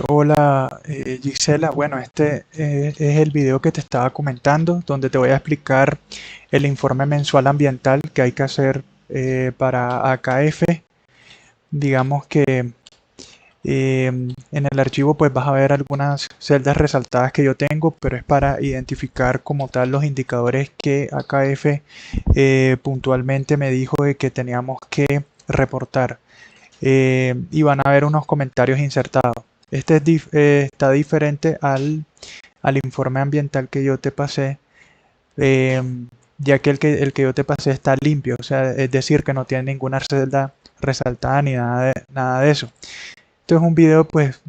Hola Gisela, bueno, este es el video que te estaba comentando, donde te voy a explicar el informe mensual ambiental que hay que hacer para AKF. Digamos que en el archivo pues vas a ver algunas celdas resaltadas que yo tengo, pero es para identificar como tal los indicadores que AKF puntualmente me dijo de que teníamos que reportar. Y van a ver unos comentarios insertados. Este está diferente al informe ambiental que yo te pasé, eh, ya que el que yo te pasé está limpio, o sea, es decir, que no tiene ninguna celda resaltada ni nada de eso. Esto es un video, pues,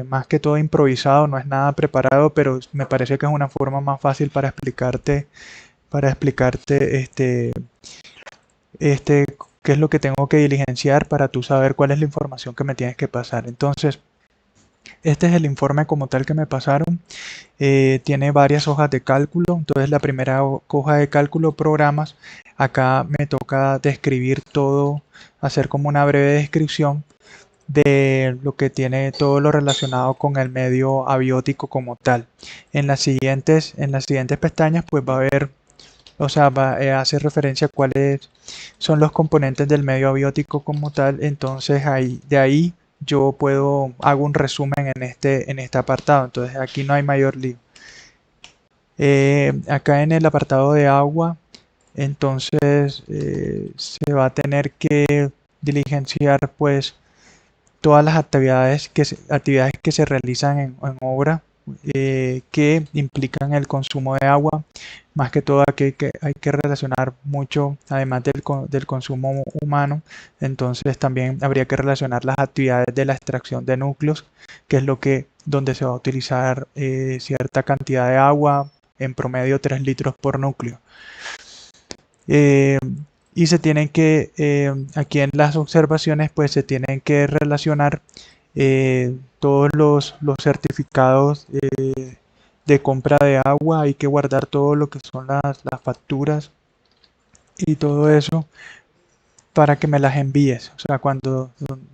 más que todo improvisado, no es nada preparado, pero me parece que es una forma más fácil para explicarte este, qué es lo que tengo que diligenciar para tú saber cuál es la información que me tienes que pasar. Entonces, este es el informe como tal que me pasaron. Tiene varias hojas de cálculo. Entonces, la primera hoja de cálculo, programas. Acá me toca describir todo, hacer como una breve descripción de lo que tiene todo lo relacionado con el medio abiótico como tal. En las siguientes pestañas, pues va a haber, o sea, hace referencia a cuáles son los componentes del medio abiótico como tal. Entonces de ahí yo hago un resumen en este apartado. Entonces aquí no hay mayor lío. Acá en el apartado de agua, entonces se va a tener que diligenciar pues todas las actividades que se realizan en obra, que implican el consumo de agua. Más que todo aquí hay que relacionar mucho, además del consumo humano. Entonces también habría que relacionar las actividades de la extracción de núcleos, que es donde se va a utilizar cierta cantidad de agua, en promedio 3 litros por núcleo. Eh, y aquí en las observaciones, pues se tienen que relacionar todos los certificados de compra de agua. Hay que guardar todo lo que son las facturas y todo eso para que me las envíes. O sea,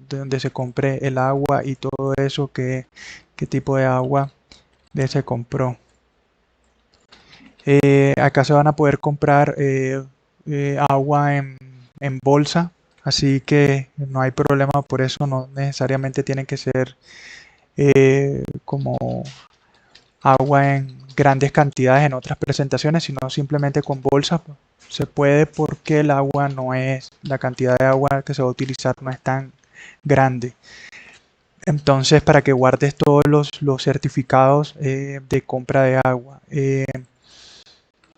donde se compre el agua y todo eso, qué tipo de agua se compró. Acá se van a poder comprar agua en bolsa, así que no hay problema por eso, no necesariamente tienen que ser como agua en grandes cantidades en otras presentaciones, sino simplemente con bolsa se puede, porque la cantidad de agua que se va a utilizar no es tan grande. Entonces, para que guardes todos los certificados de compra de agua.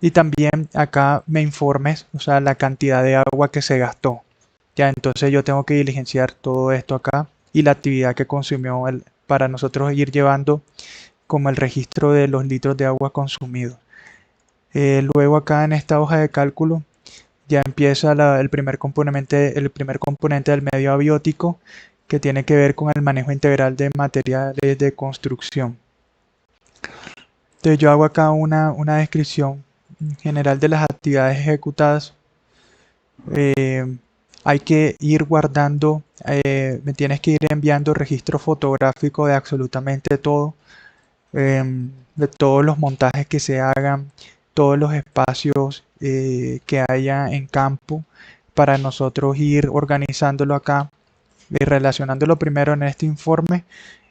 Y también acá me informes, o sea, la cantidad de agua que se gastó. Ya, entonces yo tengo que diligenciar todo esto acá y la actividad que consumió para nosotros ir llevando como el registro de los litros de agua consumidos. Luego acá en esta hoja de cálculo ya empieza el primer componente del medio abiótico, que tiene que ver con el manejo integral de materiales de construcción. Entonces yo hago acá una descripción general de las actividades ejecutadas. Eh, Hay que ir guardando, me tienes que ir enviando registro fotográfico de absolutamente todo, de todos los montajes que se hagan, todos los espacios que haya en campo, para nosotros ir organizándolo acá y relacionándolo primero en este informe,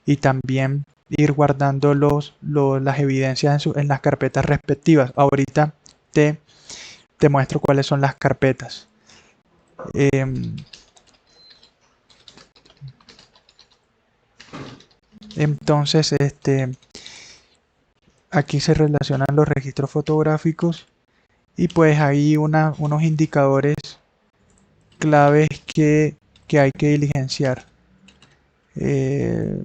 y también ir guardando las evidencias en las carpetas respectivas. Ahorita te muestro cuáles son las carpetas. Em, entonces, aquí se relacionan los registros fotográficos, y pues hay unos indicadores claves que hay que diligenciar. Eh,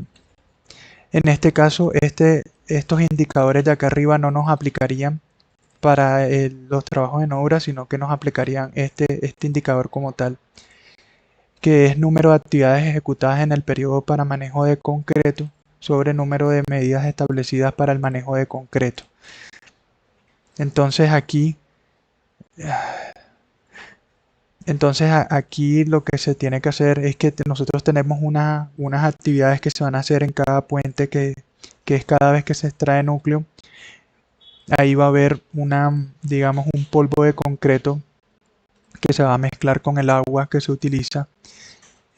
en este caso, estos indicadores de acá arriba no nos aplicarían para los trabajos en obra, sino que nos aplicarían este indicador como tal, que es número de actividades ejecutadas en el periodo para manejo de concreto sobre número de medidas establecidas para el manejo de concreto. Entonces aquí Entonces aquí lo que se tiene que hacer es que nosotros tenemos unas actividades que se van a hacer en cada puente que es cada vez que se extrae núcleo. Ahí va a haber digamos, un polvo de concreto que se va a mezclar con el agua que se utiliza.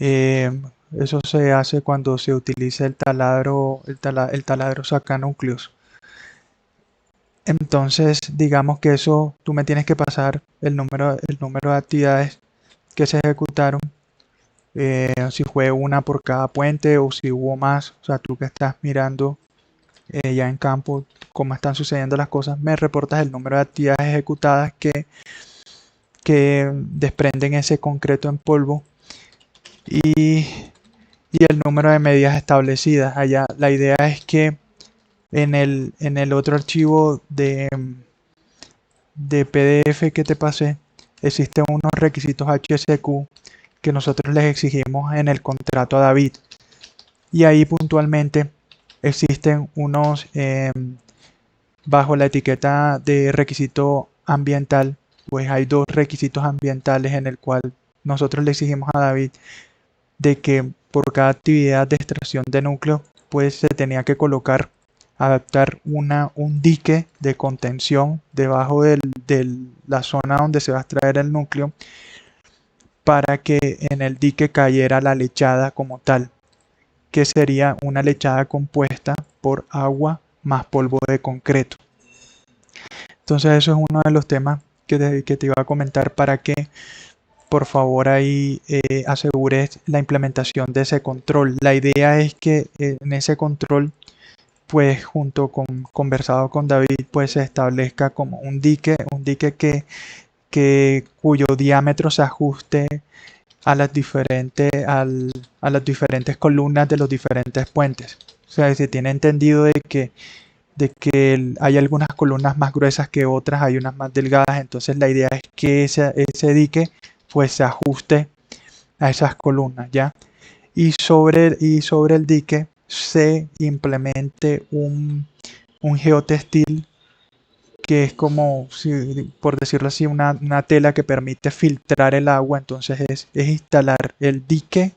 Eso se hace cuando se utiliza el taladro, el taladro saca núcleos. Entonces, digamos que eso tú me tienes que pasar el número de actividades que se ejecutaron, si fue una por cada puente o si hubo más. O sea, tú que estás mirando ya en campo cómo están sucediendo las cosas, me reportas el número de actividades ejecutadas que desprenden ese concreto en polvo y, y el número de medidas establecidas. Allá la idea es que en el otro archivo de PDF que te pasé, existen unos requisitos HSQ que nosotros les exigimos en el contrato a David. Y ahí puntualmente existen unos, bajo la etiqueta de requisito ambiental, pues hay dos requisitos ambientales en el cual nosotros le exigimos a David de que por cada actividad de extracción de núcleo, pues se tenía que colocar, adaptar un dique de contención debajo de la zona donde se va a extraer el núcleo para que en el dique cayera la lechada como tal, que sería una lechada compuesta por agua más polvo de concreto. Entonces eso es uno de los temas que te iba a comentar para que por favor ahí asegures la implementación de ese control. La idea es que en ese control, pues junto con conversado con David, pues se establezca como un dique cuyo diámetro se ajuste a las a las diferentes columnas de los diferentes puentes. O sea, se tiene entendido de que hay algunas columnas más gruesas que otras, hay unas más delgadas, entonces la idea es que ese dique pues se ajuste a esas columnas, ¿ya? Y sobre el dique se implemente un geotextil que es como, por decirlo así, una tela que permite filtrar el agua. Entonces es instalar el dique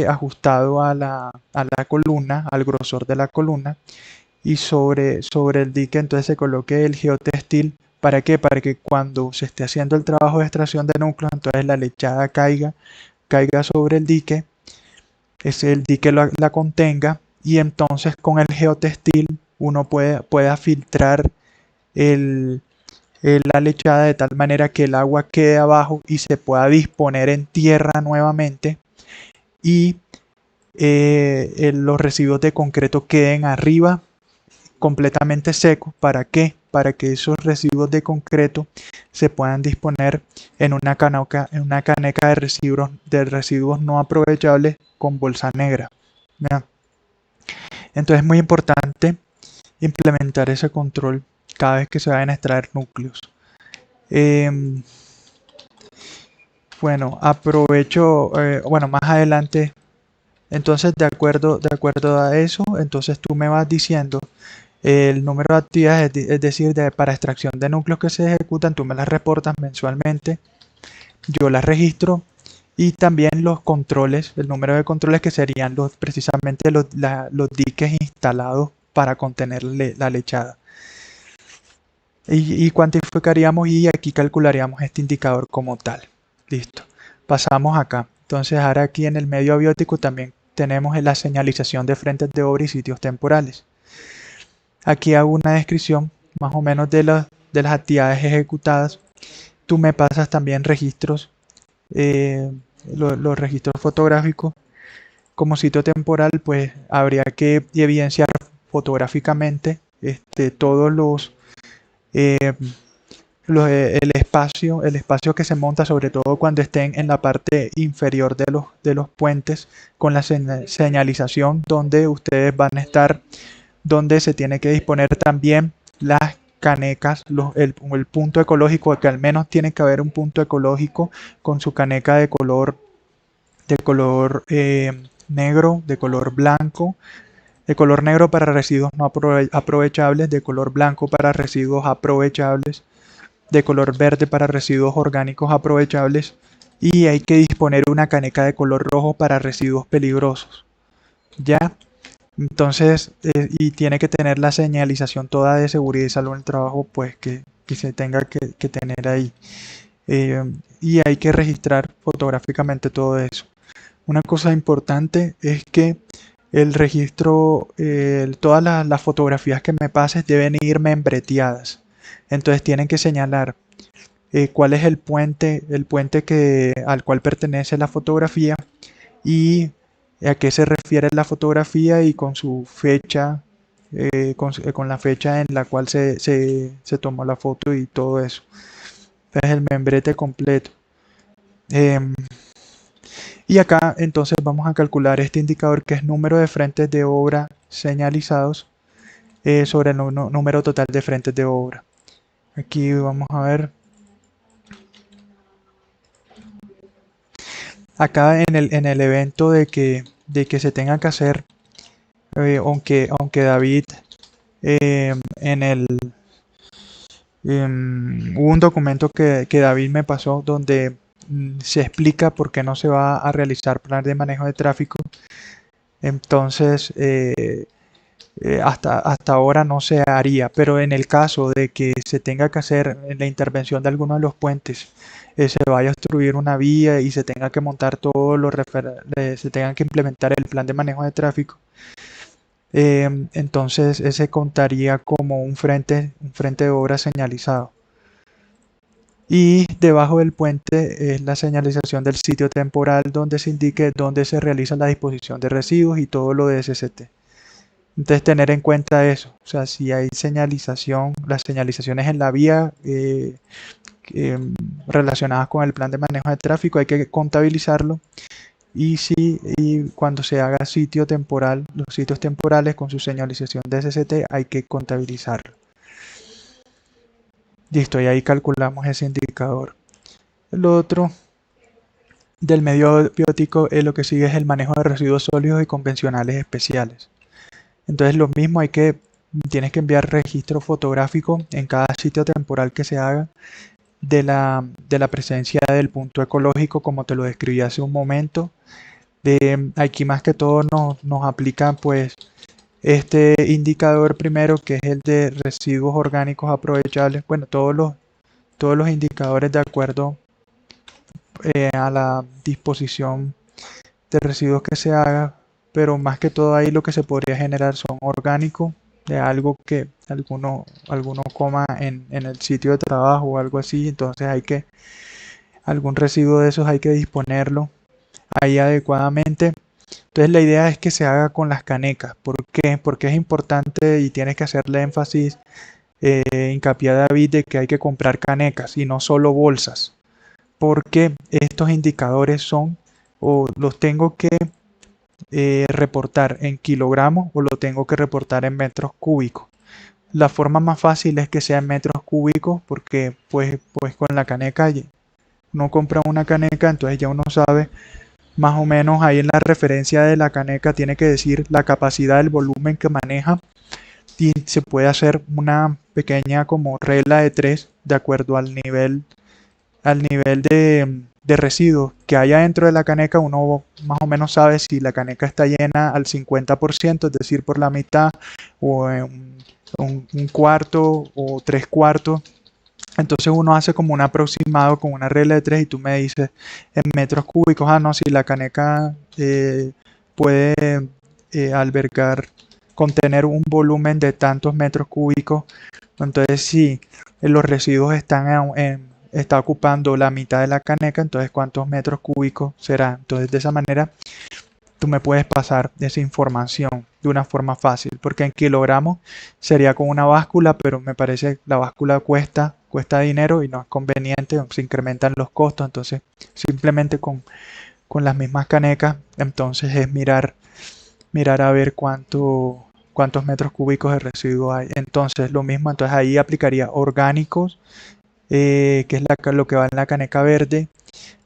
ajustado a la columna, al grosor de la columna, y sobre el dique entonces se coloque el geotextil. ¿Para qué? Para que cuando se esté haciendo el trabajo de extracción de núcleos, entonces la lechada caiga sobre el dique, el dique la contenga, y entonces con el geotextil uno pueda filtrar el, la lechada de tal manera que el agua quede abajo y se pueda disponer en tierra nuevamente, y los residuos de concreto queden arriba completamente secos. ¿Para qué? Para que esos residuos de concreto se puedan disponer en una caneca de residuos no aprovechables con bolsa negra. ¿Ya? Entonces es muy importante implementar ese control cada vez que se vayan a extraer núcleos. Bueno, aprovecho, bueno, más adelante, entonces de acuerdo a eso, entonces tú me vas diciendo el número de actividades, es decir, para extracción de núcleos que se ejecutan, tú me las reportas mensualmente, yo las registro, y también los controles, el número de controles que serían precisamente los diques instalados para contener la lechada. Y cuantificaríamos y aquí calcularíamos este indicador como tal. Listo. Pasamos acá. Entonces ahora aquí en el medio abiótico también tenemos la señalización de frentes de obra y sitios temporales. Aquí hago una descripción más o menos de las actividades ejecutadas. Tú me pasas también registros, los registros fotográficos. Como sitio temporal, pues habría que evidenciar fotográficamente todos el espacio que se monta, sobre todo cuando estén en la parte inferior de los puentes, con la señalización donde ustedes van a estar, donde se tiene que disponer también las canecas, el punto ecológico, que al menos tiene que haber un punto ecológico con su caneca de color negro, de color blanco, de color negro para residuos no aprovechables, de color blanco para residuos aprovechables. de color verde para residuos orgánicos aprovechables y hay que disponer una caneca de color rojo para residuos peligrosos. ¿Ya? Entonces, y tiene que tener la señalización toda de seguridad y salud en el trabajo, pues que se tenga que tener ahí. Eh, y hay que registrar fotográficamente todo eso. Una cosa importante es que el registro, todas las fotografías que me pases deben ir membreteadas. Entonces tienen que señalar cuál es el puente al cual pertenece la fotografía y a qué se refiere la fotografía y con su fecha, con la fecha en la cual se tomó la foto y todo eso. Entonces el membrete completo. Em, y acá entonces vamos a calcular este indicador que es número de frentes de obra señalizados sobre el número total de frentes de obra. Aquí vamos a ver. Acá en el evento de que se tenga que hacer, aunque David hubo un documento que David me pasó donde se explica por qué no se va a realizar plan de manejo de tráfico. Entonces, hasta ahora no se haría, pero en el caso de que se tenga que hacer la intervención de alguno de los puentes, se vaya a obstruir una vía y se tenga que montar todo se tenga que implementar el plan de manejo de tráfico, entonces ese contaría como un frente de obra señalizado. Y debajo del puente es la señalización del sitio temporal donde se indique dónde se realiza la disposición de residuos y todo lo de SCT. Entonces tener en cuenta eso, o sea, si hay señalización, las señalizaciones en la vía relacionadas con el plan de manejo de tráfico hay que contabilizarlo y cuando se haga sitio temporal, los sitios temporales con su señalización de SCT hay que contabilizarlo. Listo, y ahí calculamos ese indicador. Lo otro del medio biótico lo que sigue es el manejo de residuos sólidos y convencionales especiales. Entonces lo mismo tienes que enviar registro fotográfico en cada sitio temporal que se haga de la presencia del punto ecológico, como te lo describí hace un momento. Aquí más que todo nos aplican pues este indicador primero, que es el de residuos orgánicos aprovechables. Bueno, todos los indicadores de acuerdo a la disposición de residuos que se haga, pero más que todo ahí lo que se podría generar son orgánicos de algo que alguno coma en el sitio de trabajo o algo así. Entonces algún residuo de esos hay que disponerlo ahí adecuadamente. Entonces la idea es que se haga con las canecas. ¿Por qué? Porque es importante y tienes que hacerle énfasis, hincapié a David, de que hay que comprar canecas y no solo bolsas. Porque estos indicadores son, o los tengo que reportar en kilogramos o lo tengo que reportar en metros cúbicos. La forma más fácil es que sea en metros cúbicos porque pues con la caneca uno compra una caneca, entonces ya uno sabe más o menos ahí en la referencia de la caneca tiene que decir la capacidad del volumen que maneja y se puede hacer una pequeña como regla de 3 de acuerdo al nivel de residuos que haya dentro de la caneca. Uno más o menos sabe si la caneca está llena al 50%, es decir, por la mitad, o un cuarto o 3/4. Entonces uno hace como un aproximado con una regla de 3 y tú me dices en metros cúbicos, no, si la caneca puede contener un volumen de tantos metros cúbicos, entonces si los residuos está ocupando la mitad de la caneca, entonces cuántos metros cúbicos será. Entonces de esa manera tú me puedes pasar esa información de una forma fácil, porque en kilogramos sería con una báscula, pero me parece que la báscula cuesta dinero y no es conveniente, se incrementan los costos. Entonces simplemente con las mismas canecas, entonces es mirar a ver cuántos metros cúbicos de residuo hay. Entonces lo mismo, entonces ahí aplicaría orgánicos, que es lo que va en la caneca verde,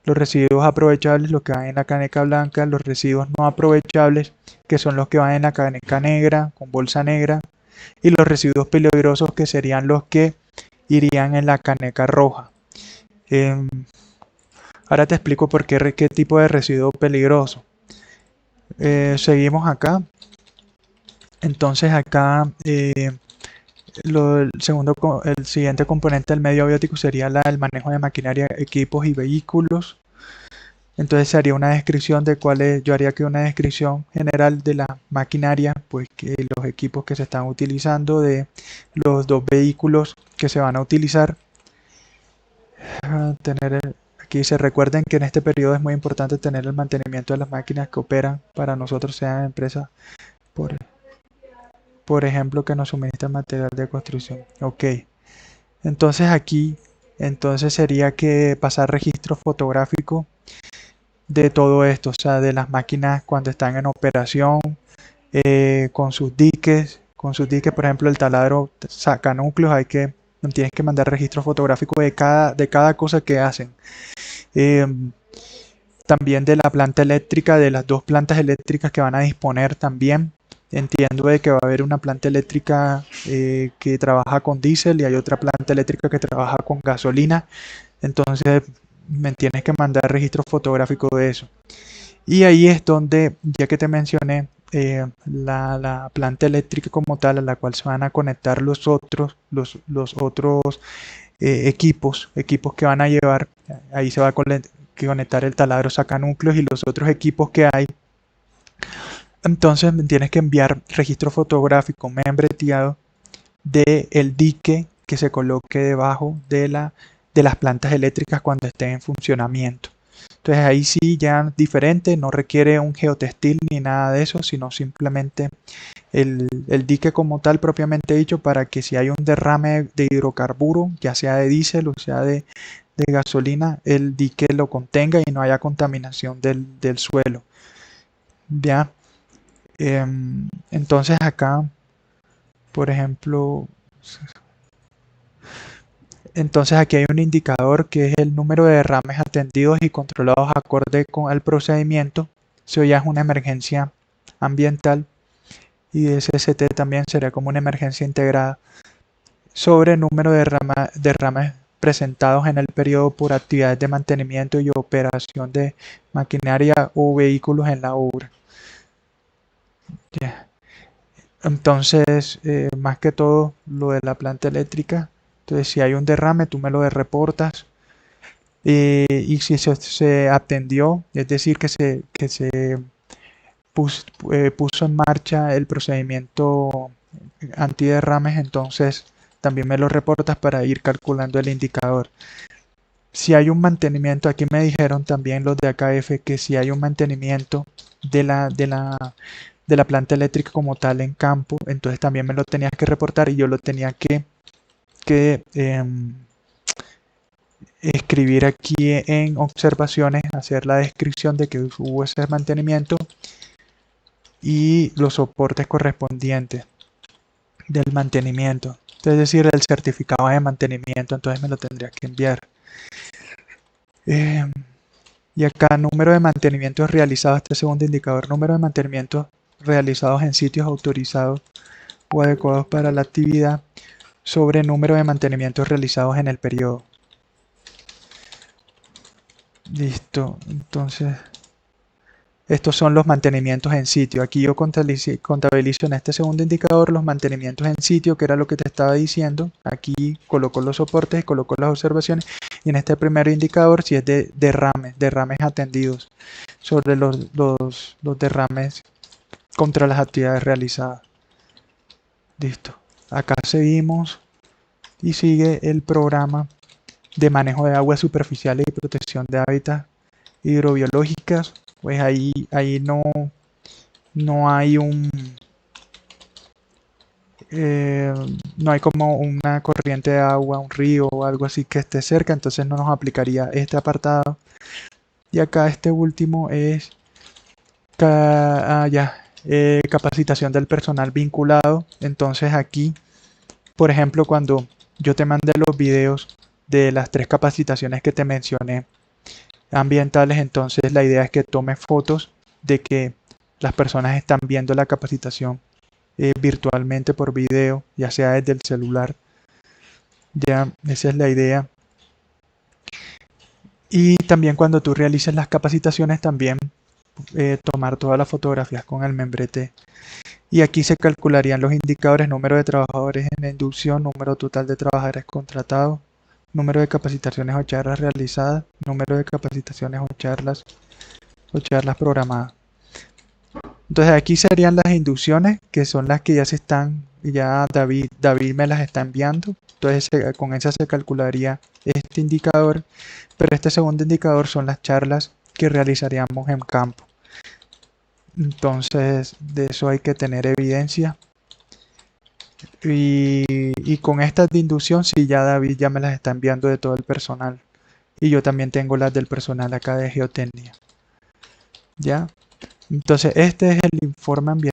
los residuos aprovechables, los que van en la caneca blanca, los residuos no aprovechables, que son los que van en la caneca negra, con bolsa negra, y los residuos peligrosos, que serían los que irían en la caneca roja. Em, Ahora te explico por qué tipo de residuo peligroso. Seguimos acá. Entonces acá el siguiente componente del medio abiótico sería el manejo de maquinaria, equipos y vehículos. Entonces se haría una descripción de yo haría que una descripción general de la maquinaria, pues que los equipos que se están utilizando, de los dos vehículos que se van a utilizar. Aquí se recuerden que en este periodo es muy importante tener el mantenimiento de las máquinas que operan para nosotros, sean empresas, por, por ejemplo, que nos suministran material de construcción. Ok, entonces aquí, entonces sería que pasar registro fotográfico de todo esto, o sea, de las máquinas cuando están en operación, con sus diques, por ejemplo, el taladro saca núcleos, tienes que mandar registro fotográfico de cada cosa que hacen. Eh, También de la planta eléctrica, de las dos plantas eléctricas que van a disponer también. Entiendo de que va a haber una planta eléctrica que trabaja con diésel y hay otra planta eléctrica que trabaja con gasolina. Entonces me tienes que mandar registro fotográfico de eso. Y ahí es donde, ya que te mencioné, la planta eléctrica como tal, a la cual se van a conectar los otros equipos que van a llevar, ahí se va a conectar el taladro sacanúcleos y los otros equipos que hay. Entonces me tienes que enviar registro fotográfico membreteado del dique que se coloque debajo de las plantas eléctricas cuando estén en funcionamiento. Entonces ahí sí ya diferente, no requiere un geotextil ni nada de eso, sino simplemente el dique como tal propiamente dicho, para que si hay un derrame de hidrocarburo, ya sea de diésel o sea de gasolina, el dique lo contenga y no haya contaminación del suelo. Ya. Entonces acá, por ejemplo, entonces aquí hay un indicador que es el número de derrames atendidos y controlados acorde con el procedimiento. Eso ya es una emergencia ambiental y SST también sería como una emergencia integrada sobre el número de derrames presentados en el periodo por actividades de mantenimiento y operación de maquinaria o vehículos en la obra. Yeah. Entonces, más que todo, lo de la planta eléctrica. Entonces, si hay un derrame, tú me lo reportas. Y si se atendió, es decir, que se puso en marcha el procedimiento antiderrames, entonces también me lo reportas para ir calculando el indicador. Si hay un mantenimiento, aquí me dijeron también los de AKF que si hay un mantenimiento de la planta eléctrica como tal en campo, entonces también me lo tenías que reportar y yo lo tenía que escribir aquí en observaciones, hacer la descripción de que hubo ese mantenimiento y los soportes correspondientes del mantenimiento. Es decir, el certificado de mantenimiento, entonces me lo tendría que enviar. Y acá número de mantenimientos realizados, este segundo indicador, número de mantenimientos realizados en sitios autorizados o adecuados para la actividad sobre número de mantenimientos realizados en el periodo. Listo, entonces estos son los mantenimientos en sitio. Aquí yo contabilizo en este segundo indicador los mantenimientos en sitio, que era lo que te estaba diciendo. Aquí coloco los soportes y coloco las observaciones. Y en este primer indicador, si es de derrames atendidos sobre los derrames contra las actividades realizadas. Listo. Acá seguimos y sigue el programa de manejo de aguas superficiales y protección de hábitats hidrobiológicas. Pues ahí no hay no hay como una corriente de agua, un río o algo así que esté cerca, entonces no nos aplicaría este apartado. Y acá este último es capacitación del personal vinculado. Entonces aquí, por ejemplo, cuando yo te mandé los videos de las 3 capacitaciones que te mencioné ambientales, entonces la idea es que tomes fotos de que las personas están viendo la capacitación virtualmente por video, ya sea desde el celular. Ya, esa es la idea. Y también cuando tú realices las capacitaciones, también tomar todas las fotografías con el membrete. Y aquí se calcularían los indicadores: número de trabajadores en la inducción, número total de trabajadores contratados, número de capacitaciones o charlas realizadas, número de capacitaciones o charlas programadas. Entonces aquí serían las inducciones, que son las que ya se están, ya David me las está enviando. Entonces con esas se calcularía este indicador, pero este segundo indicador son las charlas que realizaríamos en campo. Entonces de eso hay que tener evidencia. Y con estas de inducción, sí, ya David ya me las está enviando de todo el personal. Y yo también tengo las del personal acá de geotecnia. ¿Ya? Entonces este es el informe ambiental